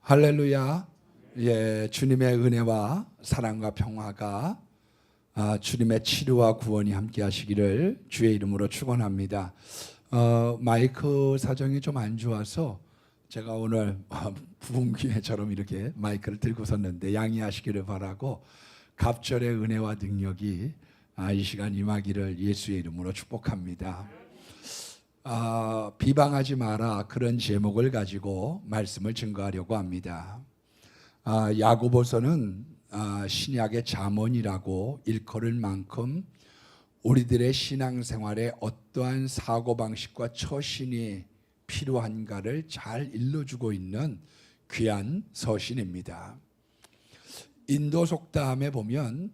할렐루야. 예, 주님의 은혜와 사랑과 평화가 주님의 치료와 구원이 함께 하시기를 주의 이름으로 축원합니다. 마이크 사정이 좀 안 좋아서 제가 오늘 부흥회처럼 이렇게 마이크를 들고 섰는데 양해하시기를 바라고 갑절의 은혜와 능력이 이 시간 임하기를 예수의 이름으로 축복합니다. 비방하지 마라, 그런 제목을 가지고 말씀을 증거하려고 합니다. 야고보서는 신약의 잠언이라고 일컬을 만큼 우리들의 신앙생활에 어떠한 사고방식과 처신이 필요한가를 잘 일러주고 있는 귀한 서신입니다. 인도 속담에 보면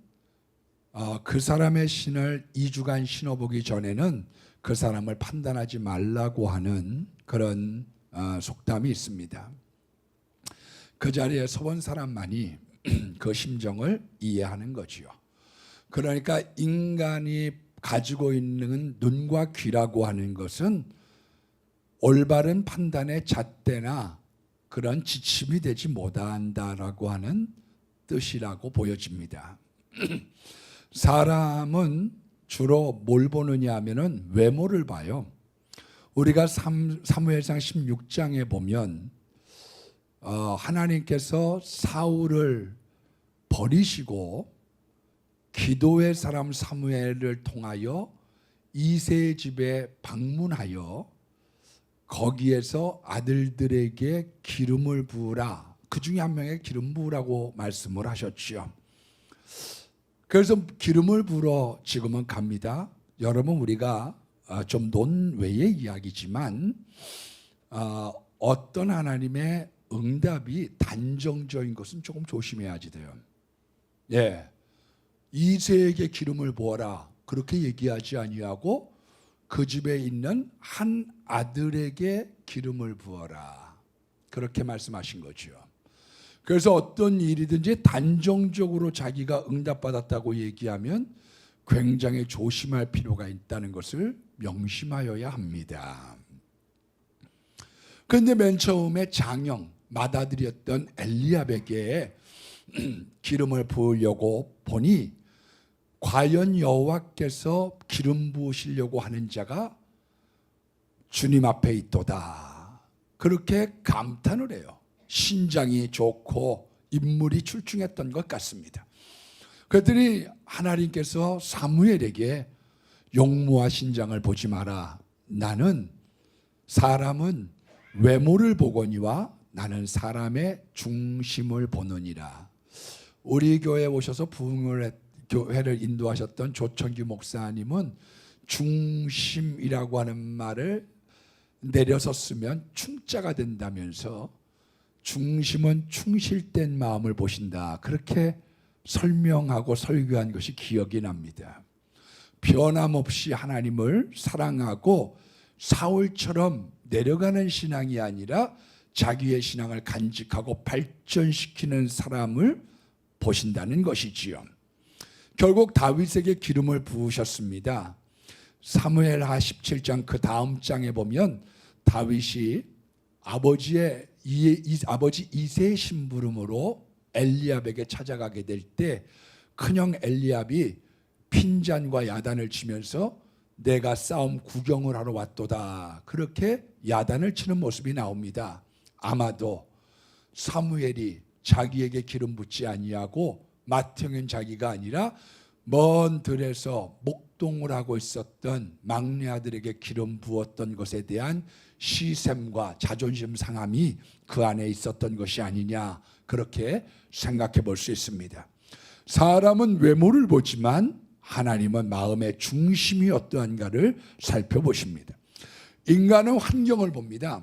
그 사람의 신을 2주간 신어보기 전에는 그 사람을 판단하지 말라고 하는 그런 속담이 있습니다. 그 자리에 서본 사람만이 그 심정을 이해하는 거지요. 그러니까 인간이 가지고 있는 눈과 귀라고 하는 것은 올바른 판단의 잣대나 그런 지침이 되지 못한다라고 하는 뜻이라고 보여집니다. 사람은 주로 뭘 보느냐 하면은 외모를 봐요. 우리가 사무엘상 16장에 보면 하나님께서 사울을 버리시고 기도의 사람 사무엘을 통하여 이새의 집에 방문하여 거기에서 아들들에게 기름을 부으라, 그 중에 한 명에게 기름 부으라고 말씀을 하셨죠. 그래서 기름을 부으러 지금은 갑니다. 여러분, 우리가 좀 논외의 이야기지만 어떤 하나님의 응답이 단정적인 것은 조금 조심해야지 돼요. 예, 이새에게 기름을 부어라 그렇게 얘기하지 아니하고 그 집에 있는 한 아들에게 기름을 부어라 그렇게 말씀하신 거죠. 그래서 어떤 일이든지 단정적으로 자기가 응답받았다고 얘기하면 굉장히 조심할 필요가 있다는 것을 명심하여야 합니다. 그런데 맨 처음에 장형 맏아들이었던 엘리압에게 기름을 부으려고 보니 과연 여호와께서 기름 부으시려고 하는 자가 주님 앞에 있도다 그렇게 감탄을 해요. 신장이 좋고 인물이 출중했던 것 같습니다. 그랬더니 하나님께서 사무엘에게 용모와 신장을 보지 마라. 나는 사람은 외모를 보거니와 나는 사람의 중심을 보느니라. 우리 교회에 오셔서 교회를 인도하셨던 조청규 목사님은 중심이라고 하는 말을 내려서 쓰면 충자가 된다면서 중심은 충실된 마음을 보신다 그렇게 설명하고 설교한 것이 기억이 납니다. 변함없이 하나님을 사랑하고 사울처럼 내려가는 신앙이 아니라 자기의 신앙을 간직하고 발전시키는 사람을 보신다는 것이지요. 결국 다윗에게 기름을 부으셨습니다. 사무엘하 17장 그 다음 장에 보면 다윗이 아버지 이새의 심부름으로 엘리압에게 찾아가게 될 때 큰형 엘리압이 핀잔과 야단을 치면서 내가 싸움 구경을 하러 왔도다 그렇게 야단을 치는 모습이 나옵니다. 아마도 사무엘이 자기에게 기름 붓지 아니하고 맏형인 자기가 아니라 먼 들에서 목동을 하고 있었던 막내 아들에게 기름 부었던 것에 대한 시샘과 자존심 상함이 그 안에 있었던 것이 아니냐 그렇게 생각해 볼 수 있습니다. 사람은 외모를 보지만 하나님은 마음의 중심이 어떠한가를 살펴보십니다. 인간은 환경을 봅니다.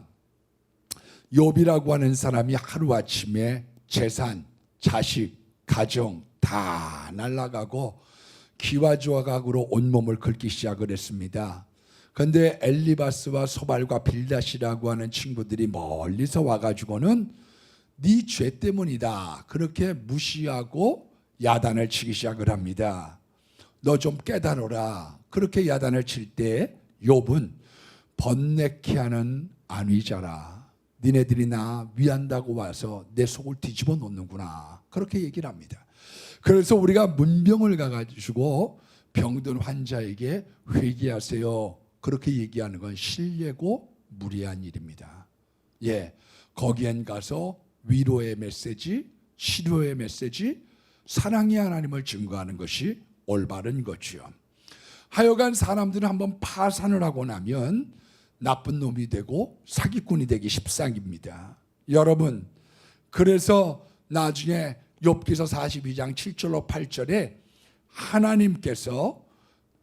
욥이라고 하는 사람이 하루아침에 재산, 자식, 가정 다 날아가고 기와조각으로 온몸을 긁기 시작을 했습니다. 그런데 엘리바스와 소발과 빌닷이라고 하는 친구들이 멀리서 와가지고는 네 죄 때문이다 그렇게 무시하고 야단을 치기 시작을 합니다. 너 좀 깨달아라 그렇게 야단을 칠 때 욥은 번뇌케 하는 안위자라 니네들이 나 위한다고 와서 내 속을 뒤집어 놓는구나. 그렇게 얘기를 합니다. 그래서 우리가 문병을 가가지고 병든 환자에게 회개하세요. 그렇게 얘기하는 건 실례고 무리한 일입니다. 예, 거기엔 가서 위로의 메시지, 치료의 메시지, 사랑의 하나님을 증거하는 것이 올바른 거지요. 하여간 사람들은 한번 파산을 하고 나면 나쁜 놈이 되고 사기꾼이 되기 십상입니다. 여러분, 그래서 나중에 욥기서 42장 7절로 8절에 하나님께서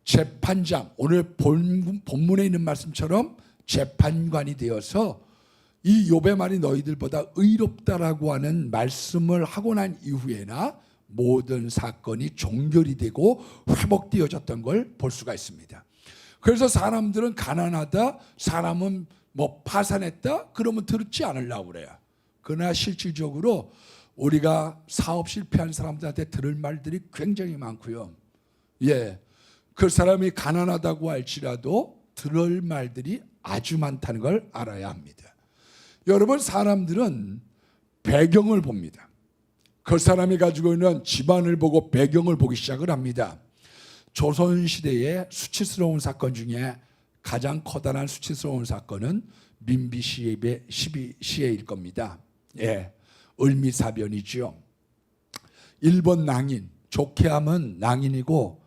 재판장, 오늘 본문에 있는 말씀처럼 재판관이 되어서 이 욥의 말이 너희들보다 의롭다라고 하는 말씀을 하고 난 이후에나 모든 사건이 종결이 되고 회복되어졌던 걸 볼 수가 있습니다. 그래서 사람들은 가난하다, 사람은 뭐 파산했다 그러면 듣지 않으려고 그래요. 그러나 실질적으로 우리가 사업 실패한 사람들한테 들을 말들이 굉장히 많고요. 예, 그 사람이 가난하다고 할지라도 들을 말들이 아주 많다는 걸 알아야 합니다. 여러분, 사람들은 배경을 봅니다. 그 사람이 가지고 있는 집안을 보고 배경을 보기 시작을 합니다. 조선시대의 수치스러운 사건 중에 가장 커다란 수치스러운 사건은 민비 시해일 겁니다. 예, 을미사변이죠. 일본 낭인, 좋게 하면 낭인이고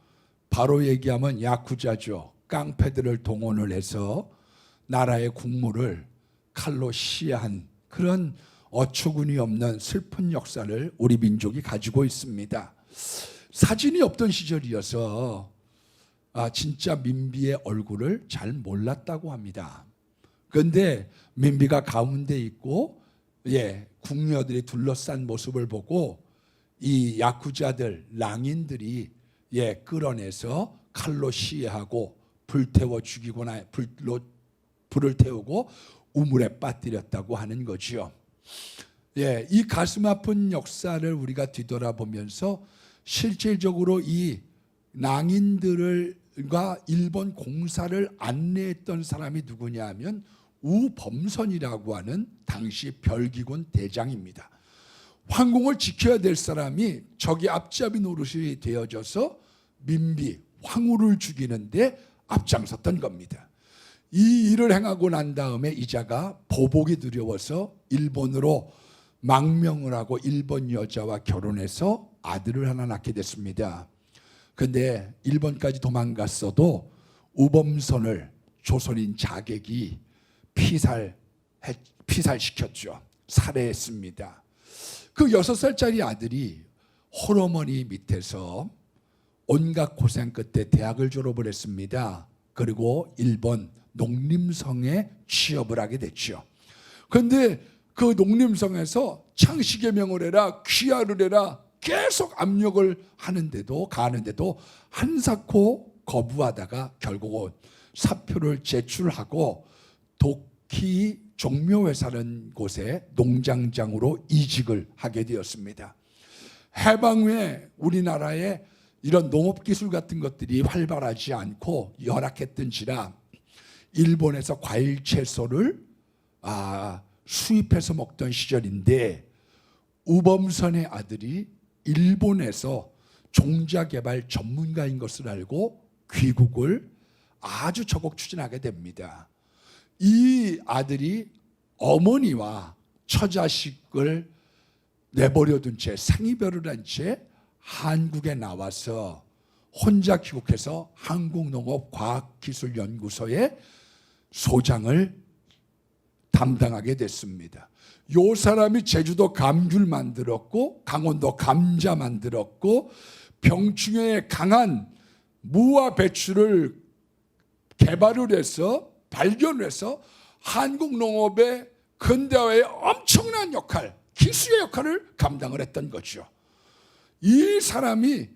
바로 얘기하면 야쿠자죠. 깡패들을 동원을 해서 나라의 국무를 칼로 시해한 그런 어처구니 없는 슬픈 역사를 우리 민족이 가지고 있습니다. 사진이 없던 시절이어서 진짜 민비의 얼굴을 잘 몰랐다고 합니다. 그런데 민비가 가운데 있고 궁녀들이 둘러싼 모습을 보고 이 야쿠자들, 랑인들이 끌어내서 칼로 시해하고 불태워 죽이거나 불을 태우고 우물에 빠뜨렸다고 하는 거지요. 이 가슴 아픈 역사를 우리가 뒤돌아보면서 실질적으로 이 낭인들과 일본 공사를 안내했던 사람이 누구냐 하면 우범선이라고 하는 당시 별기군 대장입니다. 황궁을 지켜야 될 사람이 적이 앞잡이 노릇이 되어져서 민비, 황후를 죽이는데 앞장섰던 겁니다. 이 일을 행하고 난 다음에 이자가 보복이 두려워서 일본으로 망명을 하고 일본 여자와 결혼해서 아들을 하나 낳게 됐습니다. 그런데 일본까지 도망갔어도 우범선을 조선인 자객이 피살시켰죠. 살해했습니다. 그 6살짜리 아들이 홀어머니 밑에서 온갖 고생 끝에 대학을 졸업을 했습니다. 그리고 일본 농림성에 취업을 하게 됐죠. 그런데 그 농림성에서 창씨개명을 해라, 귀화를 해라 계속 압력을 가는데도 한사코 거부하다가 결국은 사표를 제출하고 도키 종묘회사라는 곳에 농장장으로 이직을 하게 되었습니다. 해방 후에 우리나라에 이런 농업기술 같은 것들이 활발하지 않고 열악했던지라 일본에서 과일 채소를 수입해서 먹던 시절인데 우범선의 아들이 일본에서 종자개발 전문가인 것을 알고 귀국을 아주 적극 추진하게 됩니다. 이 아들이 어머니와 처자식을 내버려둔 채 생이별을 한 채 한국에 나와서 혼자 귀국해서 한국농업과학기술연구소의 소장을 담당하게 됐습니다. 이 사람이 제주도 감귤 만들었고 강원도 감자 만들었고 병충해에 강한 무와 배추를 개발을 해서 발견해서 한국 농업의 근대화에 엄청난 역할, 기수의 역할을 감당을 했던 거죠. 이 사람이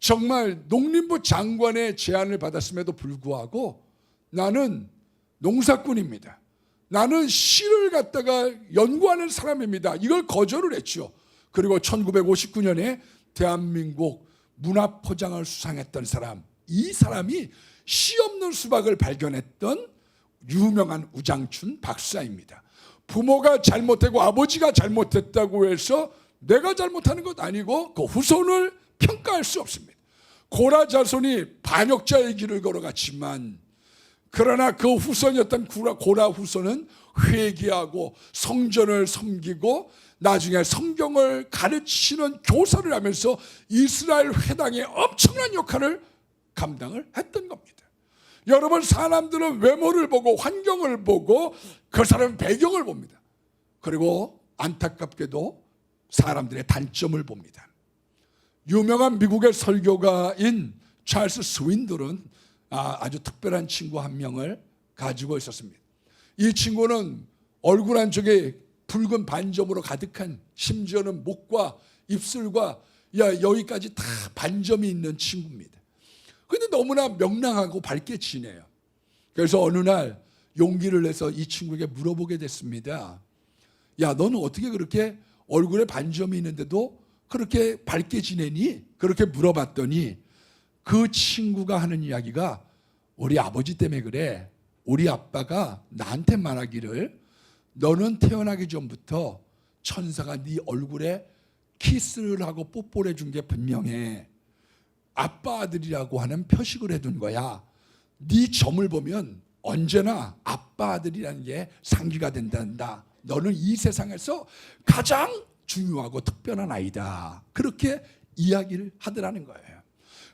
정말 농림부 장관의 제안을 받았음에도 불구하고 나는 농사꾼입니다. 나는 시를 갖다가 연구하는 사람입니다. 이걸 거절을 했죠. 그리고 1959년에 대한민국 문화포장을 수상했던 사람, 이 사람이 씨 없는 수박을 발견했던 유명한 우장춘 박사입니다. 부모가 잘못했고 아버지가 잘못했다고 해서 내가 잘못하는 것 아니고 그 후손을 평가할 수 없습니다. 고라 자손이 반역자의 길을 걸어갔지만 그러나 그 후손이었던 고라 후손은 회개하고 성전을 섬기고 나중에 성경을 가르치는 교사를 하면서 이스라엘 회당의 엄청난 역할을 감당을 했던 겁니다. 여러분, 사람들은 외모를 보고 환경을 보고 그 사람의 배경을 봅니다. 그리고 안타깝게도 사람들의 단점을 봅니다. 유명한 미국의 설교가인 찰스 스윈들은 아주 특별한 친구 한 명을 가지고 있었습니다. 이 친구는 얼굴 한쪽에 붉은 반점으로 가득한, 심지어는 목과 입술과 여기까지 다 반점이 있는 친구입니다. 근데 너무나 명랑하고 밝게 지내요. 그래서 어느 날 용기를 내서 이 친구에게 물어보게 됐습니다. 야, 너는 어떻게 그렇게 얼굴에 반점이 있는데도 그렇게 밝게 지내니? 그렇게 물어봤더니 그 친구가 하는 이야기가 우리 아버지 때문에 그래. 우리 아빠가 나한테 말하기를 너는 태어나기 전부터 천사가 네 얼굴에 키스를 하고 뽀뽀를 해준 게 분명해. 아빠 아들이라고 하는 표식을 해둔 거야. 네 점을 보면 언제나 아빠 아들이라는 게 상기가 된단다. 너는 이 세상에서 가장 중요하고 특별한 아이다. 그렇게 이야기를 하더라는 거예요.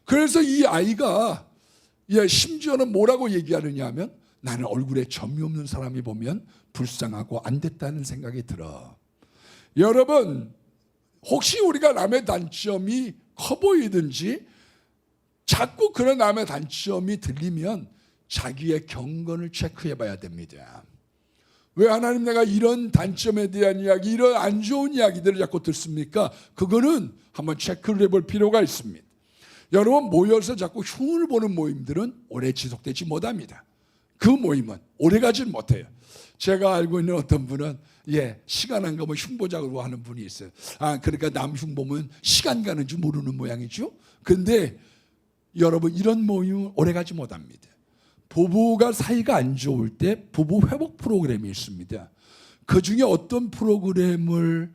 그래서 이 아이가 심지어는 뭐라고 얘기하느냐 하면 나는 얼굴에 점이 없는 사람이 보면 불쌍하고 안 됐다는 생각이 들어. 여러분, 혹시 우리가 남의 단점이 커 보이든지 자꾸 그런 남의 단점이 들리면 자기의 경건을 체크해 봐야 됩니다. 왜 하나님 내가 이런 단점에 대한 이야기, 이런 안 좋은 이야기들을 자꾸 듣습니까? 그거는 한번 체크를 해볼 필요가 있습니다. 여러분, 모여서 자꾸 흉을 보는 모임들은 오래 지속되지 못합니다. 그 모임은 오래 가지 못해요. 제가 알고 있는 어떤 분은 시간 안 가면 흉 보자고 하는 분이 있어요. 그러니까 남 흉 보면 시간 가는 줄 모르는 모양이죠. 근데 여러분, 이런 모임은 오래 가지 못합니다. 부부가 사이가 안 좋을 때 부부 회복 프로그램이 있습니다. 그 중에 어떤 프로그램을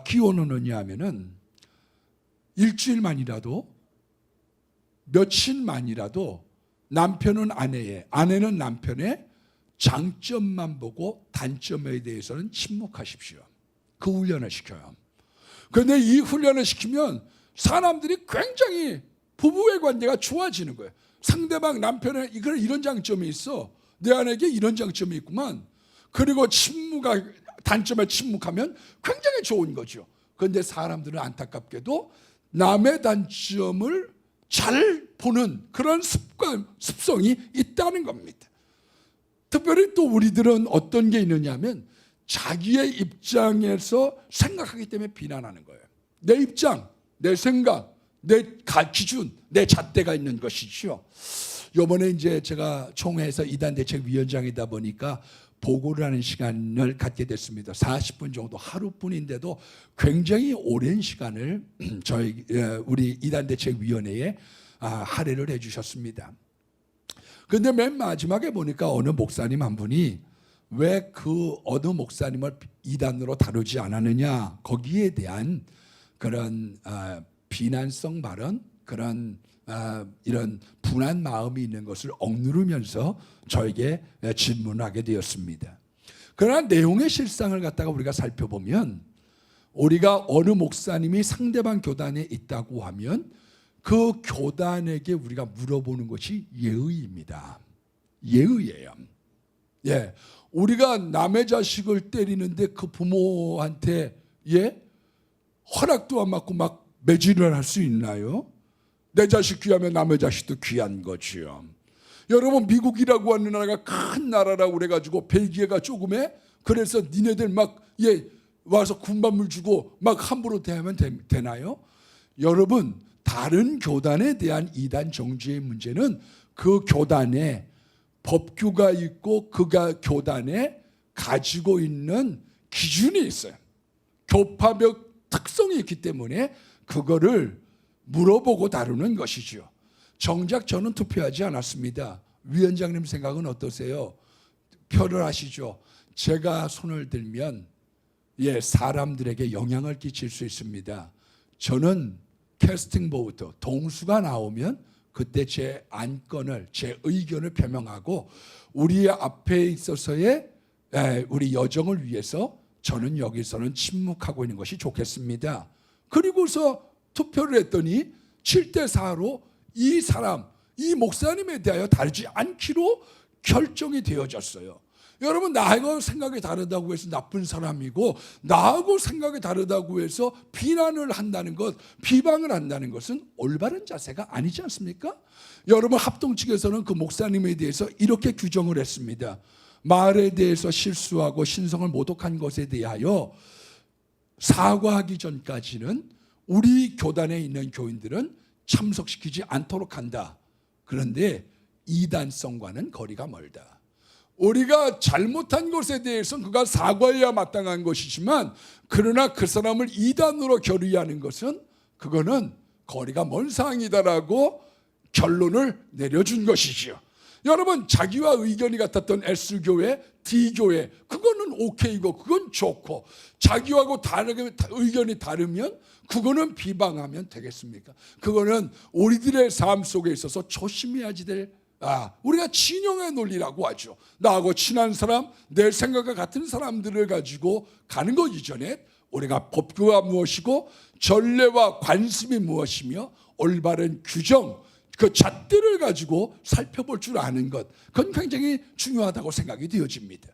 끼워놓느냐 하면은 일주일만이라도 며칠만이라도 남편은 아내의, 아내는 남편의 장점만 보고 단점에 대해서는 침묵하십시오. 그 훈련을 시켜요. 그런데 이 훈련을 시키면 사람들이 굉장히 부부의 관계가 좋아지는 거예요. 상대방 남편의 이런 장점이 있어. 내 아내에게 이런 장점이 있구만. 그리고 단점에 침묵하면 굉장히 좋은 거죠. 그런데 사람들은 안타깝게도 남의 단점을 잘 보는 그런 습성이 있다는 겁니다. 특별히 또 우리들은 어떤 게 있느냐 하면 자기의 입장에서 생각하기 때문에 비난하는 거예요. 내 입장, 내 생각, 내 기준, 내 잣대가 있는 것이죠. 이번에 이제 제가 총회에서 이단대책위원장이다 보니까 보고를 하는 시간을 갖게 됐습니다. 40분 정도, 하루뿐인데도 굉장히 오랜 시간을 우리 이단대책위원회에 할애를 해주셨습니다. 그런데 맨 마지막에 보니까 어느 목사님 한 분이 왜 그 어느 목사님을 이단으로 다루지 않았느냐, 거기에 대한 그런 비난성 발언, 그런 이런 분한 마음이 있는 것을 억누르면서 저에게 질문하게 되었습니다. 그러나 내용의 실상을 갖다가 우리가 살펴보면 우리가 어느 목사님이 상대방 교단에 있다고 하면 그 교단에게 우리가 물어보는 것이 예의입니다. 예의예요. 우리가 남의 자식을 때리는데 그 부모한테 허락도 안 받고 막 매질을 할 수 있나요? 내 자식 귀하면 남의 자식도 귀한 거지요. 여러분, 미국이라고 하는 나라가 큰 나라라고 그래가지고 벨기에가 조금해? 그래서 니네들 막 와서 군밤을 주고 막 함부로 대하면 되나요? 여러분, 다른 교단에 대한 이단 정죄의 문제는 그 교단에 법규가 있고 그 교단에 가지고 있는 기준이 있어요. 교파의 특성이 있기 때문에 그거를 물어보고 다루는 것이죠. 정작 저는 투표하지 않았습니다. 위원장님 생각은 어떠세요? 투표를 하시죠. 제가 손을 들면 사람들에게 영향을 끼칠 수 있습니다. 저는 캐스팅 보트 동수가 나오면 그때 제 안건을, 제 의견을 표명하고 우리 앞에 있어서의 우리 여정을 위해서 저는 여기서는 침묵하고 있는 것이 좋겠습니다. 그리고서 투표를 했더니 7대4로 이 목사님에 대하여 다르지 않기로 결정이 되어졌어요. 여러분, 나하고 생각이 다르다고 해서 나쁜 사람이고 나하고 생각이 다르다고 해서 비난을 한다는 것, 비방을 한다는 것은 올바른 자세가 아니지 않습니까? 여러분, 합동 측에서는 그 목사님에 대해서 이렇게 규정을 했습니다. 말에 대해서 실수하고 신성을 모독한 것에 대하여 사과하기 전까지는 우리 교단에 있는 교인들은 참석시키지 않도록 한다. 그런데 이단성과는 거리가 멀다. 우리가 잘못한 것에 대해서는 그가 사과해야 마땅한 것이지만, 그러나 그 사람을 이단으로 겨루하는 것은 그거는 거리가 먼 사항이다라고 결론을 내려준 것이지요. 여러분, 자기와 의견이 같았던 S교회, D교회, 그거는 오케이고 그건 좋고, 자기하고 다르게 의견이 다르면 그거는 비방하면 되겠습니까? 그거는 우리들의 삶 속에 있어서 조심해야지 될 우리가 진영의 논리라고 하죠. 나하고 친한 사람, 내 생각과 같은 사람들을 가지고 가는 것 이전에 우리가 법규가 무엇이고 전례와 관습이 무엇이며 올바른 규정, 그 잣대를 가지고 살펴볼 줄 아는 것, 그건 굉장히 중요하다고 생각이 되어집니다.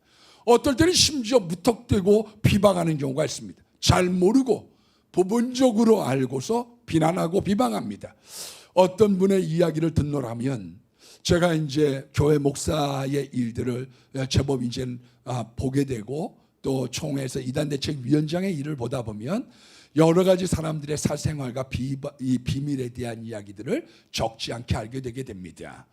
어떨 때는 심지어 무턱대고 비방하는 경우가 있습니다. 잘 모르고 부분적으로 알고서 비난하고 비방합니다. 어떤 분의 이야기를 듣노라면, 제가 이제 교회 목사의 일들을 제법 이제 보게 되고 또 총회에서 이단대책위원장의 일을 보다 보면 여러 가지 사람들의 사생활과 이 비밀에 대한 이야기들을 적지 않게 알게 되게 됩니다.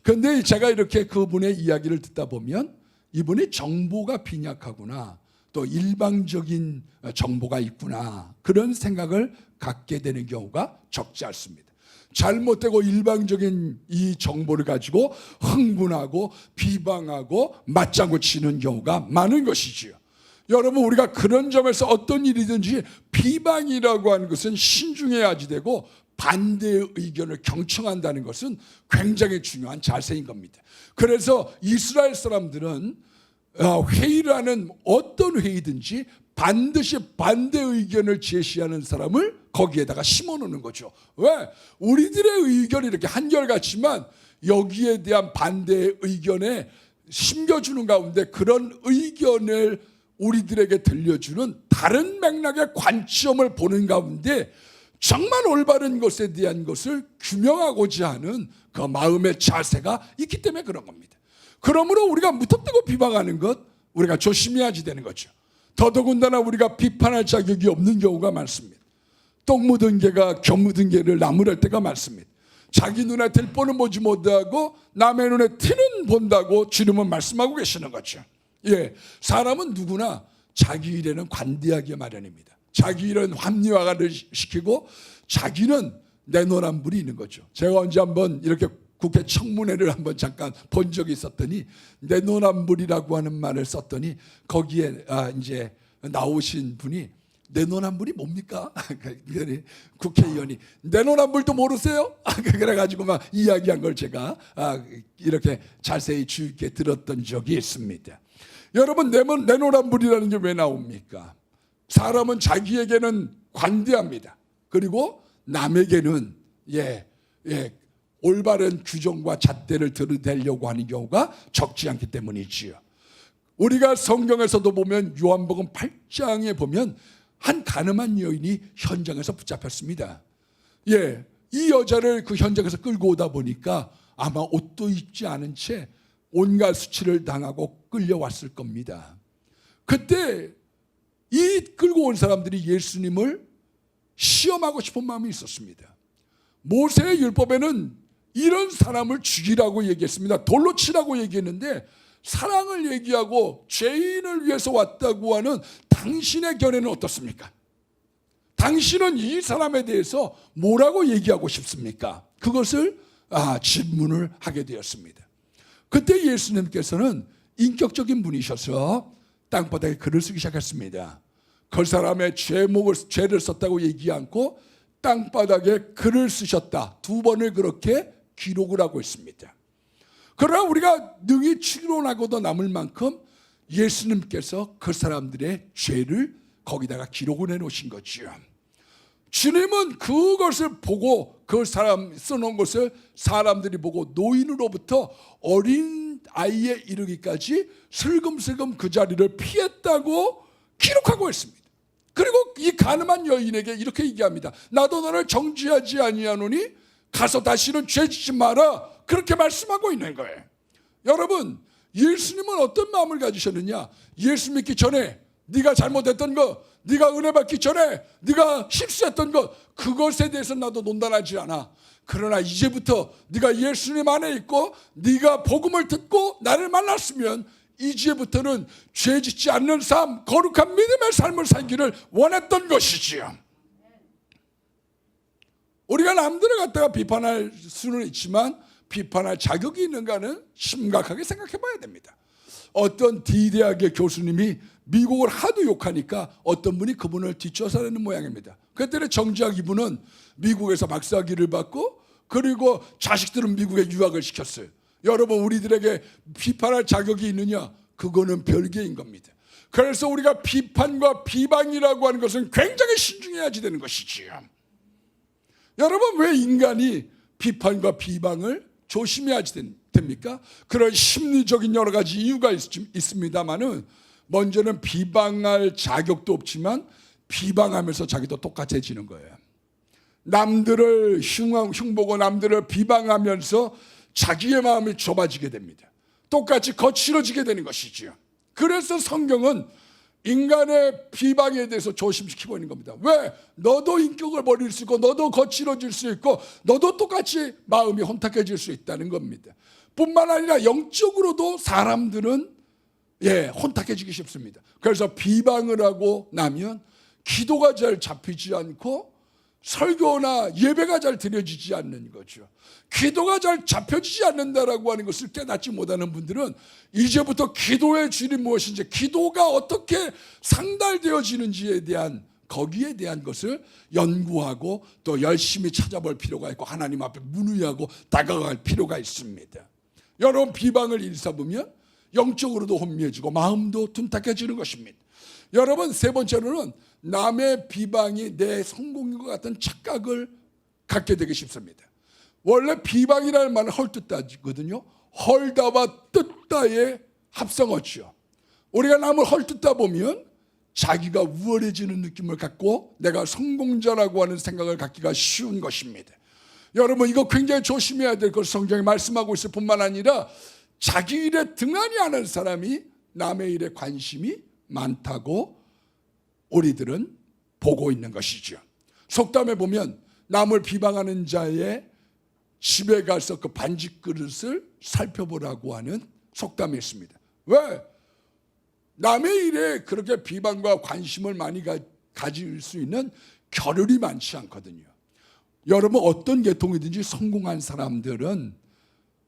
그런데 제가 이렇게 그분의 이야기를 듣다 보면 이분이 정보가 빈약하구나, 또 일방적인 정보가 있구나, 그런 생각을 갖게 되는 경우가 적지 않습니다. 잘못되고 일방적인 이 정보를 가지고 흥분하고 비방하고 맞장구 치는 경우가 많은 것이지요. 여러분, 우리가 그런 점에서 어떤 일이든지 비방이라고 하는 것은 신중해야지 되고, 반대의 의견을 경청한다는 것은 굉장히 중요한 자세인 겁니다. 그래서 이스라엘 사람들은 회의를 하는 어떤 회의든지 반드시 반대 의견을 제시하는 사람을 거기에다가 심어놓는 거죠. 왜? 우리들의 의견이 이렇게 한결같지만 여기에 대한 반대 의견에 심겨주는 가운데 그런 의견을 우리들에게 들려주는 다른 맥락의 관점을 보는 가운데 정말 올바른 것에 대한 것을 규명하고자 하는 그 마음의 자세가 있기 때문에 그런 겁니다. 그러므로 우리가 무턱대고 비방하는 것, 우리가 조심해야지 되는 거죠. 더더군다나 우리가 비판할 자격이 없는 경우가 많습니다. 똥 묻은 개가 겨 묻은 개를 나무랄 때가 많습니다. 자기 눈에 들 뻔은 보지 못하고 남의 눈에 티는 본다고 주님은 말씀하고 계시는 거죠. 사람은 누구나 자기 일에는 관대하기 마련입니다. 자기 일은 합리화를 시키고 자기는 내노란불이 있는 거죠. 제가 언제 한번 이렇게 국회 청문회를 한번 잠깐 본 적이 있었더니 내노란불이라고 하는 말을 썼더니 거기에 이제 나오신 분이 내노란불이 뭡니까? 국회의원이 내노란불도 모르세요? 그래가지고 막 이야기한 걸 제가 이렇게 자세히 주의 깊게 들었던 적이 있습니다. 여러분, 내노란불이라는 게 왜 나옵니까? 사람은 자기에게는 관대합니다. 그리고 남에게는 올바른 규정과 잣대를 들이대려고 하는 경우가 적지 않기 때문이지요. 우리가 성경에서도 보면 요한복음 8장에 보면 한 가늠한 여인이 현장에서 붙잡혔습니다. 이 여자를 그 현장에서 끌고 오다 보니까 아마 옷도 입지 않은 채 온갖 수치를 당하고 끌려왔을 겁니다. 그때 이 끌고 온 사람들이 예수님을 시험하고 싶은 마음이 있었습니다. 모세의 율법에는 이런 사람을 죽이라고 얘기했습니다. 돌로 치라고 얘기했는데 사랑을 얘기하고 죄인을 위해서 왔다고 하는 당신의 견해는 어떻습니까? 당신은 이 사람에 대해서 뭐라고 얘기하고 싶습니까? 그것을 질문을 하게 되었습니다. 그때 예수님께서는 인격적인 분이셔서 땅바닥에 글을 쓰기 시작했습니다. 그 사람의 죄를 썼다고 얘기 않고 땅바닥에 글을 쓰셨다. 2번을 그렇게 기록을 하고 있습니다. 그러나 우리가 능히 추론하고도 남을 만큼 예수님께서 그 사람들의 죄를 거기다가 기록을 해놓으신 거지요. 주님은 그것을 보고 그 사람 써놓은 것을 사람들이 보고 노인으로부터 어린 아이에 이르기까지 슬금슬금 그 자리를 피했다고 기록하고 있습니다. 그리고 이 가늠한 여인에게 이렇게 얘기합니다. 나도 너를 정죄하지 아니하노니 가서 다시는 죄짓지 마라. 그렇게 말씀하고 있는 거예요. 여러분, 예수님은 어떤 마음을 가지셨느냐? 예수 믿기 전에 네가 잘못했던 거, 네가 은혜 받기 전에 네가 실수했던 것, 그것에 대해서 나도 논단하지 않아. 그러나 이제부터 네가 예수님 안에 있고 네가 복음을 듣고 나를 만났으면 이제부터는 죄짓지 않는 삶, 거룩한 믿음의 삶을 살기를 원했던 것이지요. 우리가 남들을 갖다가 비판할 수는 있지만 비판할 자격이 있는가는 심각하게 생각해 봐야 됩니다. 어떤 D대학의 교수님이 미국을 하도 욕하니까 어떤 분이 그분을 뒷조사하는 모양입니다. 그랬더니 정작 이분은 미국에서 박사학위를 받고 그리고 자식들은 미국에 유학을 시켰어요. 여러분, 우리들에게 비판할 자격이 있느냐? 그거는 별개인 겁니다. 그래서 우리가 비판과 비방이라고 하는 것은 굉장히 신중해야지 되는 것이지요. 여러분, 왜 인간이 비판과 비방을 조심해야지 됩니까? 그런 심리적인 여러 가지 이유가 있습니다만은 먼저는 비방할 자격도 없지만 비방하면서 자기도 똑같아지는 거예요. 남들을 흉보고 남들을 비방하면서 자기의 마음이 좁아지게 됩니다. 똑같이 거칠어지게 되는 것이지요. 그래서 성경은 인간의 비방에 대해서 조심시키고 있는 겁니다. 왜? 너도 인격을 버릴 수 있고 너도 거칠어질 수 있고 너도 똑같이 마음이 혼탁해질 수 있다는 겁니다. 뿐만 아니라 영적으로도 사람들은 혼탁해지기 쉽습니다. 그래서 비방을 하고 나면 기도가 잘 잡히지 않고 설교나 예배가 잘 드려지지 않는 거죠. 기도가 잘 잡혀지지 않는다라고 하는 것을 깨닫지 못하는 분들은 이제부터 기도의 질이 무엇인지, 기도가 어떻게 상달되어지는지에 대한, 거기에 대한 것을 연구하고 또 열심히 찾아볼 필요가 있고 하나님 앞에 문의하고 다가갈 필요가 있습니다. 여러분, 비방을 일삼으면 영적으로도 혼미해지고 마음도 둔탁해지는 것입니다. 여러분, 세 번째로는 남의 비방이 내 성공인 것 같은 착각을 갖게 되기 쉽습니다. 원래 비방이라는 말은 헐뜯다거든요. 헐다와 뜯다의 합성어죠. 우리가 남을 헐뜯다 보면 자기가 우월해지는 느낌을 갖고 내가 성공자라고 하는 생각을 갖기가 쉬운 것입니다. 여러분, 이거 굉장히 조심해야 될 것을 성경이 말씀하고 있을 뿐만 아니라 자기 일에 등한히 하는 사람이 남의 일에 관심이 많다고 우리들은 보고 있는 것이죠. 속담에 보면 남을 비방하는 자의 집에 가서 그 반지 그릇을 살펴보라고 하는 속담이 있습니다. 왜? 남의 일에 그렇게 비방과 관심을 많이 가질 수 있는 겨를이 많지 않거든요. 여러분, 어떤 계통이든지 성공한 사람들은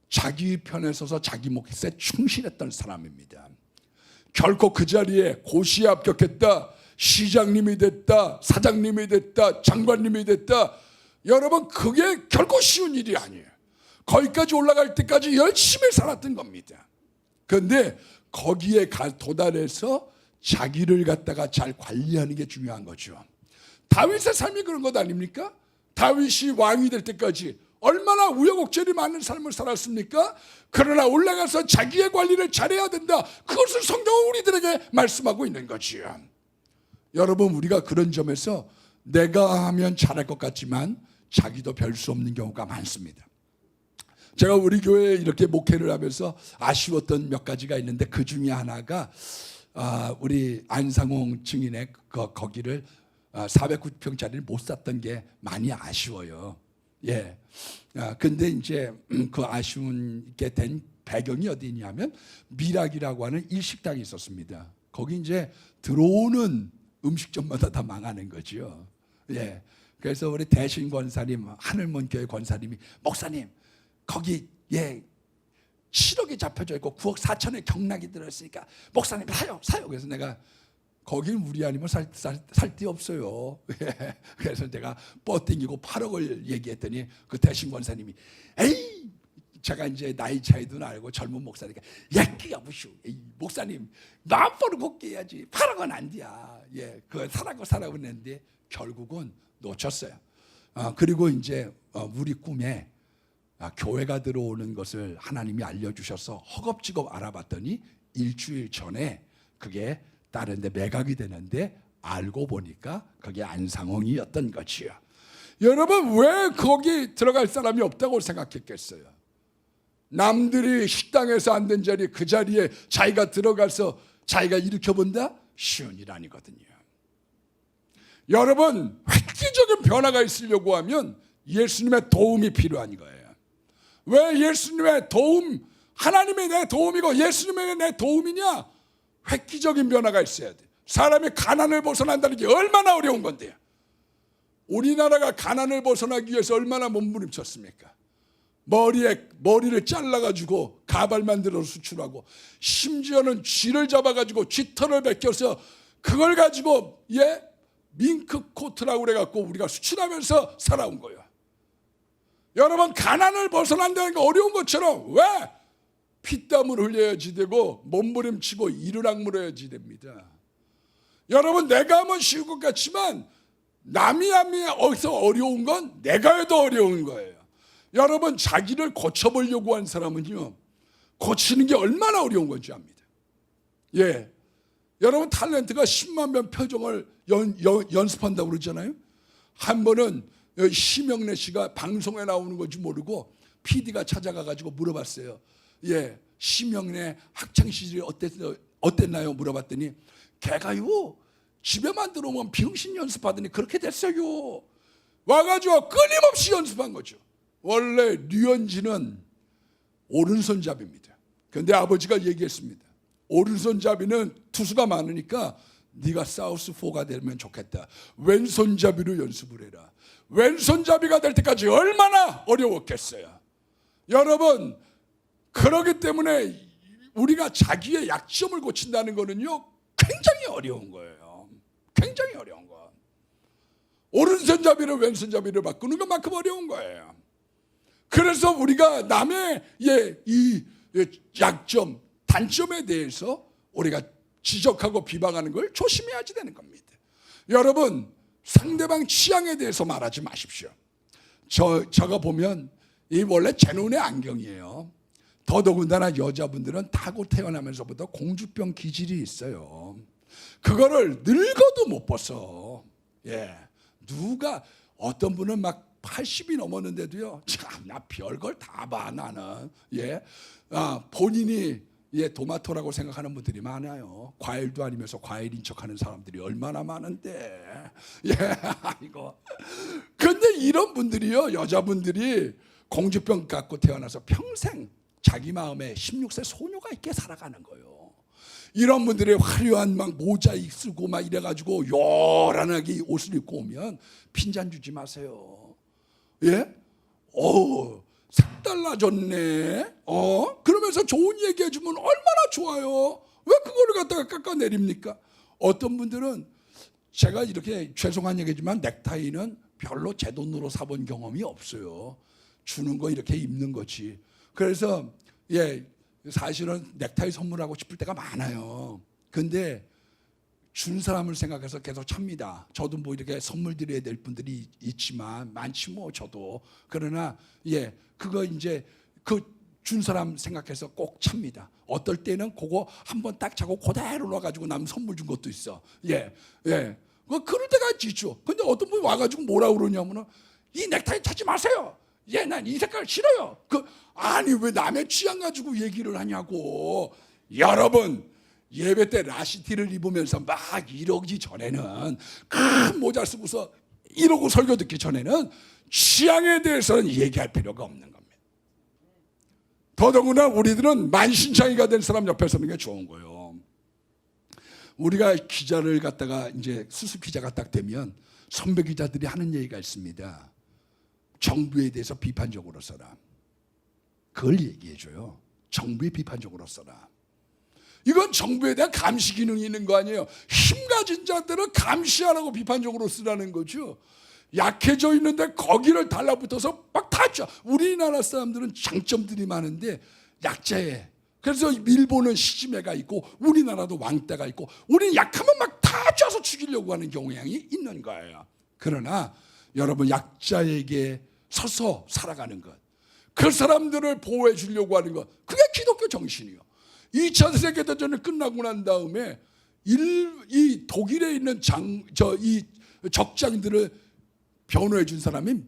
자기 편에 서서 자기 몫에 충실했던 사람입니다. 결코 그 자리에 고시에 합격했다, 시장님이 됐다, 사장님이 됐다, 장관님이 됐다, 여러분, 그게 결코 쉬운 일이 아니에요. 거기까지 올라갈 때까지 열심히 살았던 겁니다. 그런데 거기에 도달해서 자기를 갖다가 잘 관리하는 게 중요한 거죠. 다윗의 삶이 그런 것 아닙니까? 다윗이 왕이 될 때까지 얼마나 우여곡절이 많은 삶을 살았습니까? 그러나 올라가서 자기의 관리를 잘해야 된다. 그것을 성경은 우리들에게 말씀하고 있는 거지요. 여러분, 우리가 그런 점에서 내가 하면 잘할 것 같지만 자기도 별 수 없는 경우가 많습니다. 제가 우리 교회에 이렇게 목회를 하면서 아쉬웠던 몇 가지가 있는데 그 중에 하나가 우리 안상홍 증인의 거기를 409평짜리를 못 샀던 게 많이 아쉬워요. 예. 근데 이제 그 아쉬운게 된 배경이 어디냐면 미락이라고 하는 일식당이 있었습니다. 거기 이제 들어오는 음식점마다 다 망하는 거죠. 예. 그래서 우리 대신 권사님, 하늘문 교회 권사님이 목사님 거기 7억이 잡혀져 있고 9억 4천의 경락이 들어있으니까 목사님 사요. 그래서 내가 거긴 우리 아니면 살 데 없어요. 그래서 제가 뻗땡기고 8억을 얘기했더니 그 대신 권사님이 에이, 제가 이제 나이 차이도 알고 젊은 목사니까 야끼야 무슈, 목사님 마음버릇 곱게 해야지 8억은 안 돼야. 예, 그 사라고 했는데 결국은 놓쳤어요. 그리고 이제 우리 꿈에 교회가 들어오는 것을 하나님이 알려주셔서 허겁지겁 알아봤더니 일주일 전에 그게 다른 데 매각이 되는데 알고 보니까 그게 안상홍이었던 것이요. 여러분, 왜 거기 들어갈 사람이 없다고 생각했겠어요? 남들이 식당에서 앉는 자리 그 자리에 자기가 들어가서 자기가 일으켜본다? 쉬운 일 아니거든요. 여러분, 획기적인 변화가 있으려고 하면 예수님의 도움이 필요한 거예요. 왜 예수님의 도움, 하나님의 내 도움이고 예수님의 내 도움이냐? 획기적인 변화가 있어야 돼. 사람이 가난을 벗어난다는 게 얼마나 어려운 건데요. 우리나라가 가난을 벗어나기 위해서 얼마나 몸부림쳤습니까? 머리를 잘라가지고 가발 만들어 수출하고, 심지어는 쥐를 잡아가지고 쥐털을 벗겨서 그걸 가지고 밍크 코트라고 그래갖고 우리가 수출하면서 살아온 거예요. 여러분, 가난을 벗어난다는 게 어려운 것처럼 왜 피땀을 흘려야지 되고 몸부림치고 이를 악물어야지 됩니다. 여러분, 내가 하면 쉬운 것 같지만 남이 하면 어디서 어려운 건 내가 해도 어려운 거예요. 여러분, 자기를 고쳐보려고 한 사람은요, 고치는 게 얼마나 어려운 건지 압니다. 예, 여러분, 탤런트가 10만 명 표정을 연습한다고 그러잖아요. 한 번은 심영래 씨가 방송에 나오는 건지 모르고 PD가 찾아가가지고 물어봤어요. 예, 심영래 학창시절이 어땠나요? 물어봤더니 걔가요, 집에만 들어오면 병신 연습하더니 그렇게 됐어요. 와가지고 끊임없이 연습한 거죠. 원래 류현진은 오른손잡이입니다. 그런데 아버지가 얘기했습니다. 오른손잡이는 투수가 많으니까 네가 사우스포가 되면 좋겠다. 왼손잡이로 연습을 해라. 왼손잡이가 될 때까지 얼마나 어려웠겠어요. 여러분, 그러기 때문에 우리가 자기의 약점을 고친다는 거는요, 굉장히 어려운 거예요. 굉장히 어려운 거. 오른손잡이를 왼손잡이를 바꾸는 것만큼 어려운 거예요. 그래서 우리가 남의 이 약점, 단점에 대해서 우리가 지적하고 비방하는 걸 조심해야지 되는 겁니다. 여러분, 상대방 취향에 대해서 말하지 마십시오. 저가 보면 이 원래 제 눈의 안경이에요. 더더군다나 여자분들은 타고 태어나면서부터 공주병 기질이 있어요. 그거를 늙어도 못 벗어. 예, 누가 어떤 분은 막 80이 넘었는데도요, 참, 나 별걸 다 봐 나는. 예, 본인이 도마토라고 생각하는 분들이 많아요. 과일도 아니면서 과일인 척하는 사람들이 얼마나 많은데. 예, 이거. 근데 이런 분들이요, 여자분들이 공주병 갖고 태어나서 평생 자기 마음에 16세 소녀가 있게 살아가는 거예요. 이런 분들이 화려한 막 모자익 쓰고 막 이래가지고 요란하게 옷을 입고 오면 핀잔 주지 마세요. 예? 색 달라졌네. 그러면서 좋은 얘기 해주면 얼마나 좋아요. 왜 그거를 갖다가 깎아내립니까? 어떤 분들은, 제가 이렇게 죄송한 얘기지만 넥타이는 별로 제 돈으로 사본 경험이 없어요. 주는 거 이렇게 입는 거지. 그래서 사실은 넥타이 선물하고 싶을 때가 많아요. 근데 준 사람을 생각해서 계속 찹니다. 저도 뭐 이렇게 선물 드려야 될 분들이 있지만 많지 뭐 저도. 그러나 그거 이제 그 준 사람 생각해서 꼭 찹니다. 어떨 때는 그거 한번 딱 차고 그대로 놔가지고 남 선물 준 것도 있어. 그럴 때가 있죠. 근데 어떤 분이 와가지고 뭐라 그러냐면은, 이 넥타이 차지 마세요. 난 이 색깔 싫어요. 아니, 왜 남의 취향 가지고 얘기를 하냐고. 여러분, 예배 때 라시티를 입으면서 막 이러기 전에는, 큰 모자 쓰고서 이러고 설교 듣기 전에는 취향에 대해서는 얘기할 필요가 없는 겁니다. 더더구나 우리들은 만신창이가 된 사람 옆에 서는 게 좋은 거예요. 우리가 기자를 갖다가 이제 수습 기자가 딱 되면 선배 기자들이 하는 얘기가 있습니다. 정부에 대해서 비판적으로 써라. 그걸 얘기해줘요. 정부에 비판적으로 써라. 이건 정부에 대한 감시 기능이 있는 거 아니에요. 힘 가진 자들은 감시하라고 비판적으로 쓰라는 거죠. 약해져 있는데 거기를 달라붙어서 막 타죠. 우리나라 사람들은 장점들이 많은데 약자에, 그래서 일본은 시지매가 있고 우리나라도 왕따가 있고 우리는 약하면 막 다 쪄서 죽이려고 하는 경향이 있는 거예요. 그러나 여러분, 약자에게 서서 살아가는 것, 그 사람들을 보호해 주려고 하는 것, 그게 기독교 정신이요. 2차 세계대전이 끝나고 난 다음에 이 독일에 있는 이 적장들을 변호해 준 사람이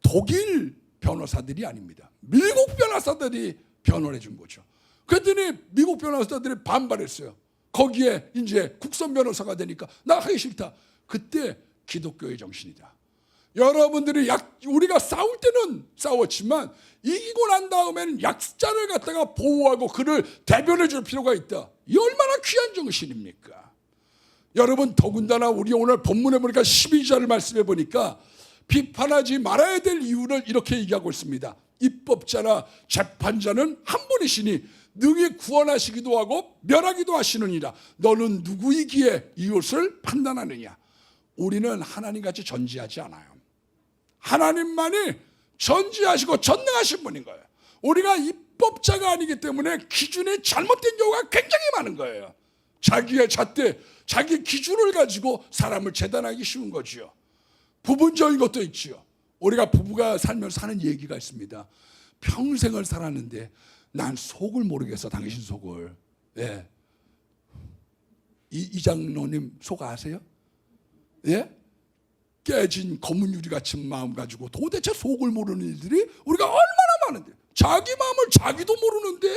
독일 변호사들이 아닙니다. 미국 변호사들이 변호를 해준 거죠. 그랬더니 미국 변호사들이 반발했어요. 거기에 이제 국선 변호사가 되니까 나 하기 싫다. 그때 기독교의 정신이다. 여러분들이 우리가 싸울 때는 싸웠지만 이기고 난 다음에는 약자를 갖다가 보호하고 그를 대변해 줄 필요가 있다. 이 얼마나 귀한 정신입니까? 여러분, 더군다나 우리 오늘 본문에 보니까 12절을 말씀해 보니까 비판하지 말아야 될 이유를 이렇게 얘기하고 있습니다. 입법자나 재판자는 한 분이시니 능히 구원하시기도 하고 멸하기도 하시느니라. 너는 누구이기에 이것을 판단하느냐? 우리는 하나님같이 전지하지 않아요. 하나님만이 전지하시고 전능하신 분인 거예요. 우리가 입법자가 아니기 때문에 기준이 잘못된 경우가 굉장히 많은 거예요. 자기의 잣대, 자기 기준을 가지고 사람을 재단하기 쉬운 거지요. 부분적인 것도 있지요. 우리가 부부가 살면서 하는 얘기가 있습니다. 평생을 살았는데 난 속을 모르겠어, 당신 속을. 예. 이 장로님 속 아세요? 예? 깨진 검은 유리 같은 마음 가지고 도대체 속을 모르는 일들이 우리가 얼마나 많은데, 자기 마음을 자기도 모르는데.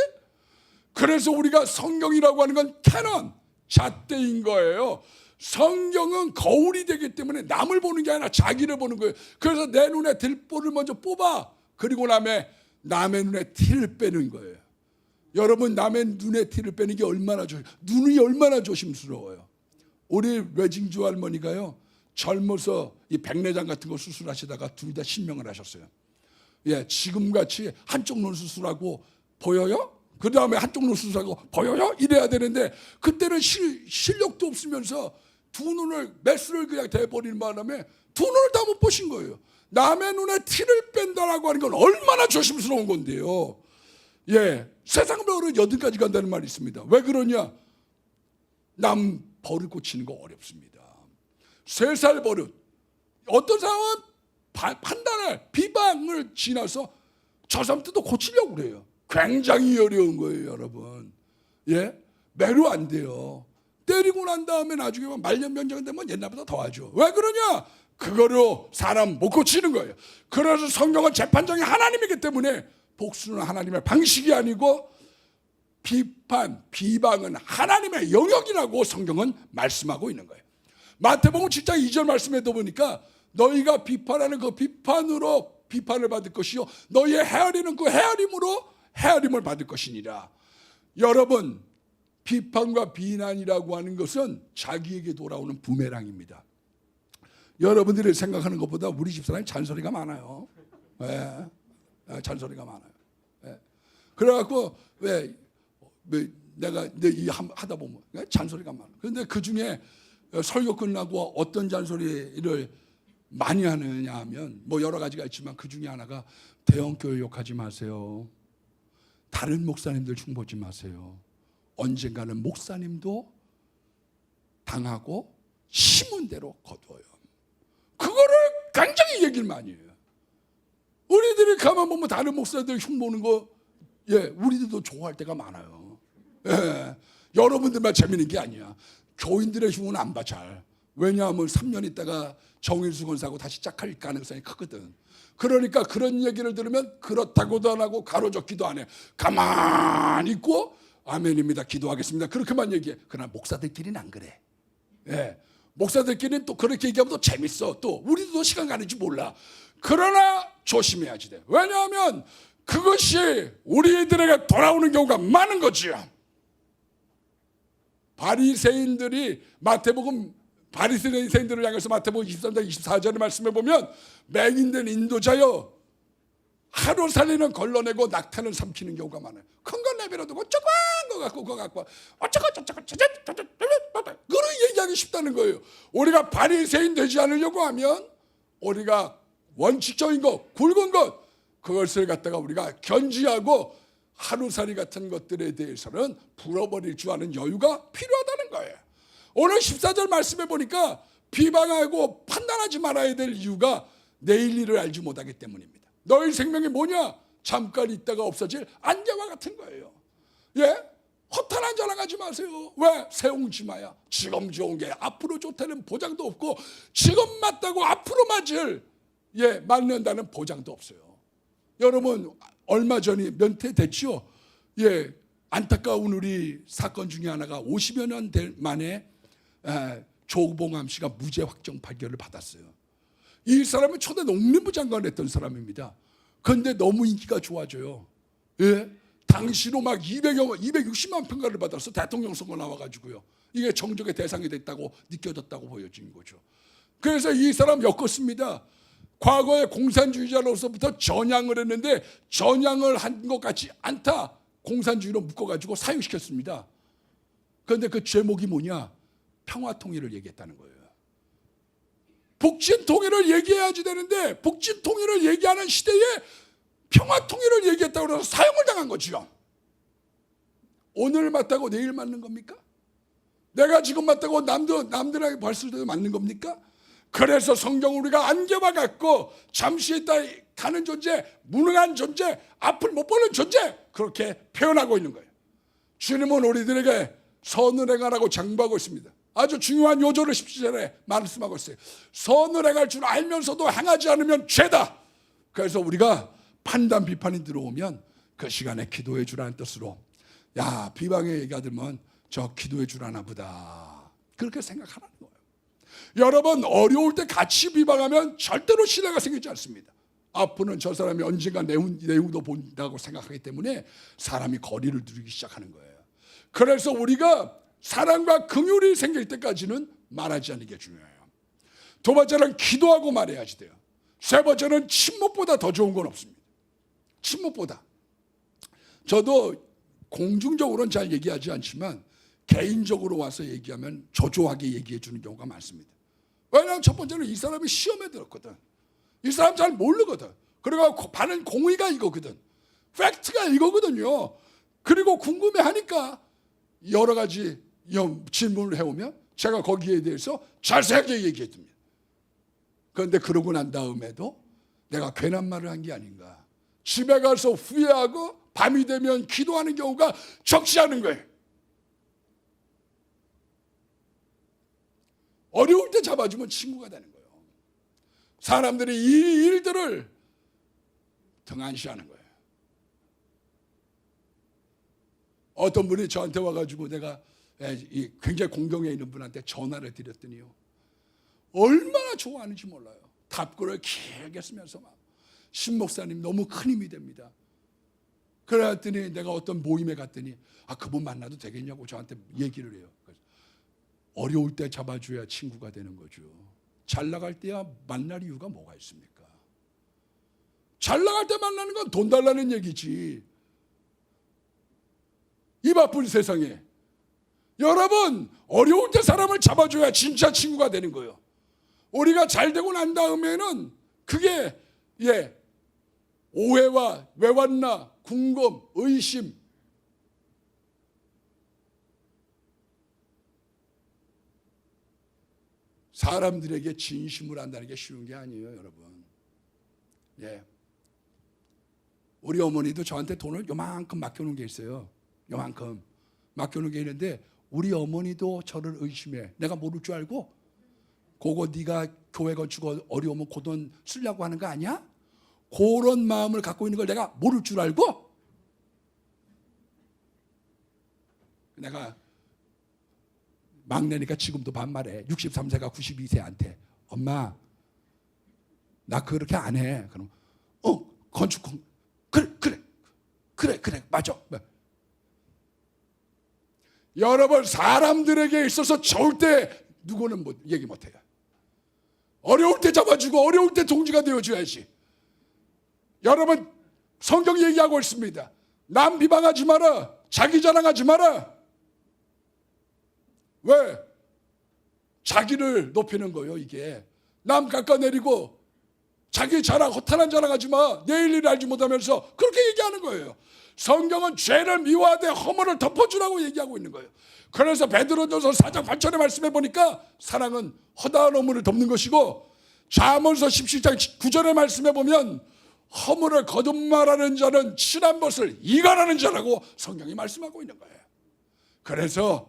그래서 우리가 성경이라고 하는 건 캐논, 잣대인 거예요. 성경은 거울이 되기 때문에 남을 보는 게 아니라 자기를 보는 거예요. 그래서 내 눈에 들보를 먼저 뽑아, 그리고 남의 눈에 티를 빼는 거예요. 여러분, 남의 눈에 티를 빼는 게 눈이 얼마나 조심스러워요. 우리 외증조 할머니가요, 젊어서 이 백내장 같은 거 수술하시다가 둘 다 신명을 하셨어요. 예, 지금같이 한쪽 눈 수술하고 보여요? 그 다음에 한쪽 눈 수술하고 보여요? 이래야 되는데 그때는 실력도 없으면서 두 눈을 메스를 그냥 대버리는 바람에 두 눈을 다 못 보신 거예요. 남의 눈에 티를 뺀다라고 하는 건 얼마나 조심스러운 건데요. 예, 세상 버릇 8가지 간다는 말이 있습니다. 왜 그러냐? 남 버릇 고치는 거 어렵습니다. 3살 버릇. 어떤 사람은 판단을, 비방을 지나서 저 사람도 고치려고 그래요. 굉장히 어려운 거예요, 여러분. 예, 매로 안 돼요. 때리고 난 다음에 나중에 말년병장 되면 옛날보다 더 하죠. 왜 그러냐? 그거로 사람 못 고치는 거예요. 그래서 성경은 재판장이 하나님이기 때문에 복수는 하나님의 방식이 아니고 비방은 하나님의 영역이라고 성경은 말씀하고 있는 거예요. 마태복음 7장 2절 말씀에도 보니까 너희가 비판하는 그 비판으로 비판을 받을 것이요 너희의 헤아리는 그 헤아림으로 헤아림을 받을 것이니라. 여러분, 비판과 비난이라고 하는 것은 자기에게 돌아오는 부메랑입니다. 여러분들이 생각하는 것보다 우리 집사람이 잔소리가 많아요. 예, 잔소리가 많아요. 예. 그래갖고 내가 하다 보면 잔소리가 많아. 그런데 그 중에 설교 끝나고 어떤 잔소리를 많이 하느냐 하면 뭐 여러 가지가 있지만 그 중에 하나가 대형교회 욕하지 마세요. 다른 목사님들 흉보지 마세요. 언젠가는 목사님도 당하고 심은 대로 거둬요. 그거를 굉장히 얘기를 많이 해요. 우리들이 가만 보면 다른 목사들 흉보는 거, 예, 우리들도 좋아할 때가 많아요. 예, 여러분들만 재미있는 게 아니야. 교인들의 흉은 안 봐, 잘. 왜냐하면 3년 있다가 정일수 권사하고 다시 짝할 가능성이 크거든. 그러니까 그런 얘기를 들으면 그렇다고도 안 하고 가로젓기도 안 해. 가만히 있고 아멘입니다, 기도하겠습니다, 그렇게만 얘기해. 그러나 목사들끼리는 안 그래. 예, 목사들끼리는 또 그렇게 얘기하면 또 재밌어. 또 우리도 시간 가는지 몰라. 그러나 조심해야지 돼. 왜냐하면 그것이 우리들에게 돌아오는 경우가 많은 거지요. 바리새인들이 바리새인들을 향해서 마태복음 23장 24절의 말씀에 보면 맹인된 인도자여 하루 살리는 걸러내고 낙타는 삼키는 경우가 많아요. 큰 건 내버려두고 조그만 거 갖고 그거 갖고 그걸 얘기하기 쉽다는 거예요. 우리가 바리새인 되지 않으려고 하면 우리가 원칙적인 것, 굵은 것, 그것을 갖다가 우리가 견지하고 하루살이 같은 것들에 대해서는 풀어버릴 줄 아는 여유가 필요하다는 거예요. 오늘 14절 말씀에 보니까 비방하고 판단하지 말아야 될 이유가 내일 일을 알지 못하기 때문입니다. 너희 생명이 뭐냐? 잠깐 있다가 없어질 안개와 같은 거예요. 예? 허탄한 자랑하지 마세요. 왜? 새옹지마야. 지금 좋은 게 앞으로 좋다는 보장도 없고 지금 맞다고 앞으로 맞는다는 보장도 없어요. 여러분 얼마 전에 몇 해 됐죠? 예, 안타까운 우리 사건 중에 하나가 50여 년 만에 조봉암 씨가 무죄 확정 판결을 받았어요. 이 사람은 초대 농림부 장관을 했던 사람입니다. 그런데 너무 인기가 좋아져요. 예? 당시로 막 260만 평가를 받아서 대통령 선거 나와가지고요. 이게 정적의 대상이 됐다고 느껴졌다고 보여진 거죠. 그래서 이 사람 엮었습니다. 과거에 공산주의자로서부터 전향을 했는데 전향을 한 것 같지 않다. 공산주의로 묶어가지고 사형시켰습니다. 그런데 그 제목이 뭐냐? 평화통일을 얘기했다는 거예요. 북진통일을 얘기해야지 되는데 북진통일을 얘기하는 시대에 평화통일을 얘기했다고 해서 사형을 당한 거죠. 오늘 맞다고 내일 맞는 겁니까? 내가 지금 맞다고 남들에게 봤을 때도 맞는 겁니까? 그래서 성경 우리가 안개와 같고 잠시 있다 가는 존재, 무능한 존재, 앞을 못 보는 존재 그렇게 표현하고 있는 거예요. 주님은 우리들에게 선을 행하라고 장부하고 있습니다. 아주 중요한 요조를 17절에 말씀하고 있어요. 선을 행할 줄 알면서도 행하지 않으면 죄다. 그래서 우리가 판단 비판이 들어오면 그 시간에 기도해 주라는 뜻으로 야 비방의 얘기가 들면 저 기도해 주라나 보다 그렇게 생각하라는 거예요. 여러분 어려울 때 같이 비방하면 절대로 신뢰가 생기지 않습니다. 앞으로는 저 사람이 언젠가 내용도 본다고 생각하기 때문에 사람이 거리를 두기 시작하는 거예요. 그래서 우리가 사랑과 긍휼이 생길 때까지는 말하지 않는 게 중요해요. 두 번째는 기도하고 말해야지 돼요. 세 번째는 침묵보다 더 좋은 건 없습니다. 침묵보다. 저도 공중적으로는 잘 얘기하지 않지만 개인적으로 와서 얘기하면 조조하게 얘기해 주는 경우가 많습니다. 왜냐하면 첫 번째는 이 사람이 시험에 들었거든. 이 사람 잘 모르거든. 그리고 반은 공의가 이거거든. 팩트가 이거거든요. 그리고 궁금해하니까 여러 가지 질문을 해오면 제가 거기에 대해서 자세하게 얘기해줍니다. 그런데 그러고 난 다음에도 내가 괜한 말을 한 게 아닌가. 집에 가서 후회하고 밤이 되면 기도하는 경우가 적지 않은 거예요. 어려울 때 잡아주면 친구가 되는 거예요. 사람들이 이 일들을 등한시하는 거예요. 어떤 분이 저한테 와가지고 내가 굉장히 공경에 있는 분한테 전화를 드렸더니요. 얼마나 좋아하는지 몰라요. 답글을 길게 쓰면서 막 신목사님 너무 큰 힘이 됩니다. 그랬더니 내가 어떤 모임에 갔더니 그분 만나도 되겠냐고 저한테 얘기를 해요. 어려울 때 잡아줘야 친구가 되는 거죠. 잘 나갈 때야 만날 이유가 뭐가 있습니까? 잘 나갈 때 만나는 건 돈 달라는 얘기지. 이 바쁜 세상에 여러분 어려울 때 사람을 잡아줘야 진짜 친구가 되는 거예요. 우리가 잘 되고 난 다음에는 그게 오해와 왜 왔나 궁금 의심 사람들에게 진심을 한다는 게 쉬운 게 아니에요, 여러분. 우리 어머니도 저한테 돈을 요만큼 맡겨놓은 게 있어요. 요만큼 맡겨놓은 게 있는데 우리 어머니도 저를 의심해. 내가 모를 줄 알고 그거 네가 교회 건축 어려우면 그 돈 쓰려고 하는 거 아니야? 그런 마음을 갖고 있는 걸 내가 모를 줄 알고 내가 막내니까 지금도 반말해. 63세가 92세한테 엄마 나 그렇게 안 해. 그럼 건축 그래 맞아. 여러분 사람들에게 있어서 절대 누구는 얘기 못해요. 어려울 때 잡아주고 어려울 때 동지가 되어줘야지. 여러분 성경이 얘기하고 있습니다. 남 비방하지 마라. 자기 자랑하지 마라. 왜? 자기를 높이는 거예요, 이게. 남 깎아내리고 자기 자랑, 허탄한 자랑하지 마. 내일 일 알지 못하면서 그렇게 얘기하는 거예요. 성경은 죄를 미워하되 허물을 덮어주라고 얘기하고 있는 거예요. 그래서 베드로전서 4장 8절의 말씀해 보니까 사랑은 허다한 허물을 덮는 것이고, 잠언서 17장 9절의 말씀해 보면 허물을 거듭말하는 자는 친한 것을 이간하는 자라고 성경이 말씀하고 있는 거예요. 그래서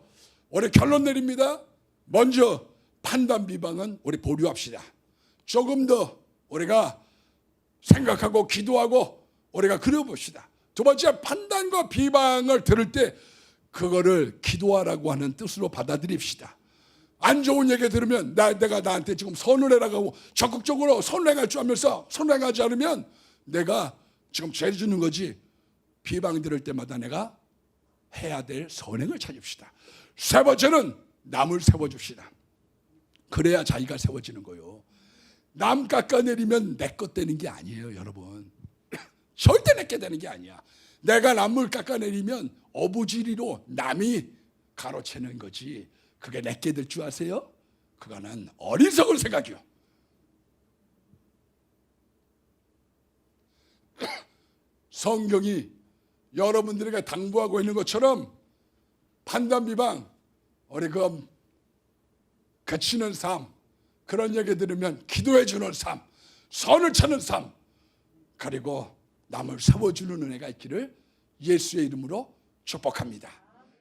우리 결론 내립니다. 먼저 판단 비방은 우리 보류합시다. 조금 더 우리가 생각하고 기도하고 우리가 그려봅시다. 두 번째, 판단과 비방을 들을 때 그거를 기도하라고 하는 뜻으로 받아들입시다. 안 좋은 얘기 들으면 내가 나한테 지금 선을 해라고 하고 적극적으로 선을 행할 줄 알면서 선을 행하지 않으면 내가 지금 죄 짓는 거지. 비방 들을 때마다 내가 해야 될 선행을 찾읍시다. 세 번째는 남을 세워줍시다. 그래야 자기가 세워지는 거예요. 남 깎아내리면 내 것 되는 게 아니에요, 여러분. 절대 내게 되는 게 아니야. 내가 남을 깎아내리면 어부지리로 남이 가로채는 거지. 그게 내게 될 줄 아세요? 그거는 어리석은 생각이요. 성경이 여러분들에게 당부하고 있는 것처럼 판단 비방, 우리 그 그치는 삶, 그런 얘기 들으면 기도해 주는 삶, 선을 찾는 삶, 그리고 남을 세워주는 은혜가 있기를 예수의 이름으로 축복합니다.